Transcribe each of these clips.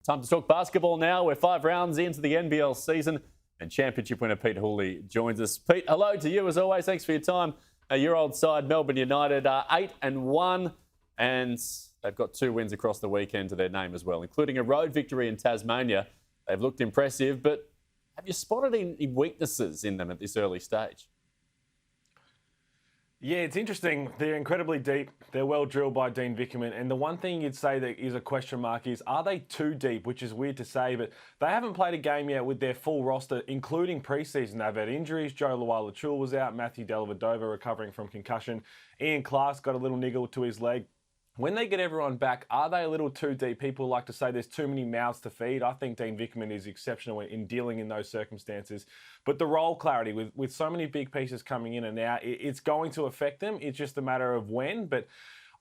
Time to talk basketball now. We're 5 rounds into the NBL season and championship winner Pete Hooley joins us. Pete, hello to you as always. Thanks for your time. Your old side, Melbourne United, are 8-1 and they've got 2 wins across the weekend to their name as well, including a road victory in Tasmania. They've looked impressive, but have you spotted any weaknesses in them at this early stage? Yeah, it's interesting. They're incredibly deep. They're well drilled by Dean Vickerman. And the one thing you'd say that is a question mark is, are they too deep? Which is weird to say, but they haven't played a game yet with their full roster, including preseason. They've had injuries. Joe Luai-Lachul was out. Matthew Dellavedova recovering from concussion. Ian Clark's got a little niggle to his leg. When they get everyone back, are they a little too deep? People like to say there's too many mouths to feed. I think Dean Vickerman is exceptional in dealing in those circumstances. But the role clarity, with so many big pieces coming in and out, it's going to affect them. It's just a matter of when. But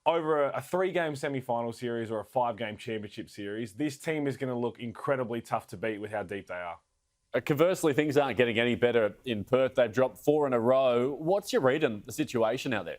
over a 3-game semi-final series or a 5-game championship series, this team is going to look incredibly tough to beat with how deep they are. Conversely, things aren't getting any better in Perth. They've dropped 4 in a row. What's your read on the situation out there?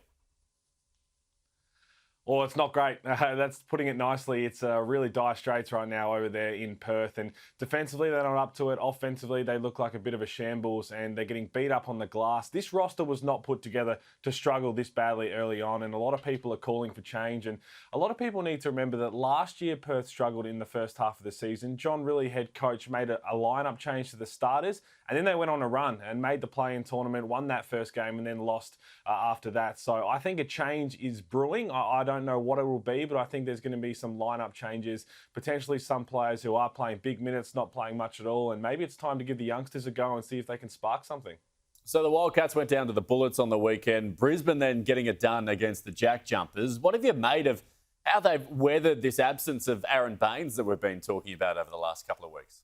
Well, it's not great. That's putting it nicely. It's really dire straits right now over there in Perth. And defensively, they're not up to it. Offensively, they look like a bit of a shambles and they're getting beat up on the glass. This roster was not put together to struggle this badly early on. And a lot of people are calling for change. And a lot of people need to remember that last year, Perth struggled in the first half of the season. John Rillie, head coach, made a lineup change to the starters. And then they went on a run and made the play-in tournament, won that first game and then lost after that. So I think a change is brewing. I don't know what it will be, but I think there's going to be some lineup changes, potentially some players who are playing big minutes, not playing much at all, and maybe it's time to give the youngsters a go and see if they can spark something. So the Wildcats went down to the Bullets on the weekend. Brisbane then getting it done against the Jack Jumpers. What have you made of how they've weathered this absence of Aaron Baines that we've been talking about over the last couple of weeks?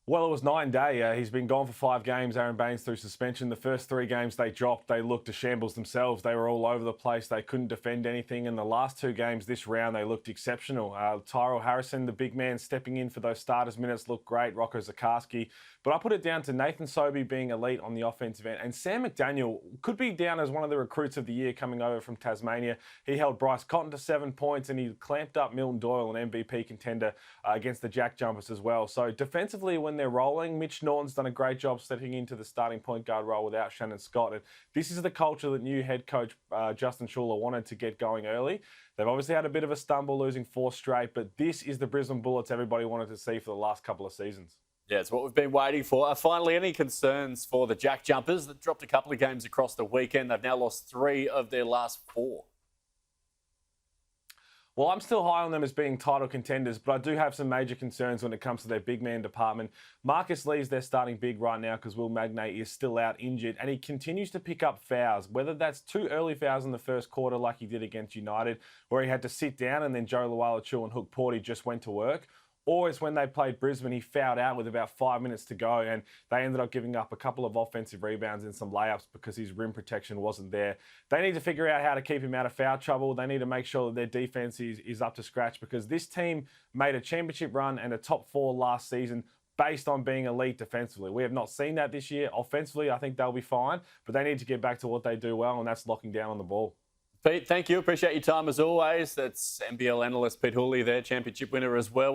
Well, it was night and day. He's been gone for 5 games, Aaron Baines, through suspension. The first 3 games they dropped, they looked a shambles themselves. They were all over the place. They couldn't defend anything. And the last 2 games this round, they looked exceptional. Tyrell Harrison, the big man, stepping in for those starters minutes, looked great. Rocco Zakarski. But I put it down to Nathan Sobey being elite on the offensive end. And Sam McDaniel could be down as one of the recruits of the year coming over from Tasmania. He held Bryce Cotton to 7 points and he clamped up Milton Doyle, an MVP contender, against the Jack Jumpers as well. So defensively, when they're rolling, Mitch Norton's done a great job stepping into the starting point guard role without Shannon Scott. And this is the culture that new head coach Justin Schuller wanted to get going early. They've obviously had a bit of a stumble, losing 4 straight, but this is the Brisbane Bullets everybody wanted to see for the last couple of seasons. Yeah, it's what we've been waiting for. Finally, any concerns for the Jack Jumpers that dropped a couple of games across the weekend? They've now lost 3 of their last 4. Well, I'm still high on them as being title contenders, but I do have some major concerns when it comes to their big man department. Marcus Lee's their starting big right now because Will Magnay is still out injured, and he continues to pick up fouls, whether that's 2 early fouls in the first quarter like he did against United, where he had to sit down and then Joe Luai-Lachul and Hook Porty just went to work, or it's when they played Brisbane, he fouled out with about 5 minutes to go and they ended up giving up a couple of offensive rebounds and some layups because his rim protection wasn't there. They need to figure out how to keep him out of foul trouble. They need to make sure that their defense is up to scratch because this team made a championship run and a top 4 last season based on being elite defensively. We have not seen that this year. Offensively, I think they'll be fine, but they need to get back to what they do well, and that's locking down on the ball. Pete, thank you. Appreciate your time as always. That's NBL analyst Pete Hooley there, championship winner as well.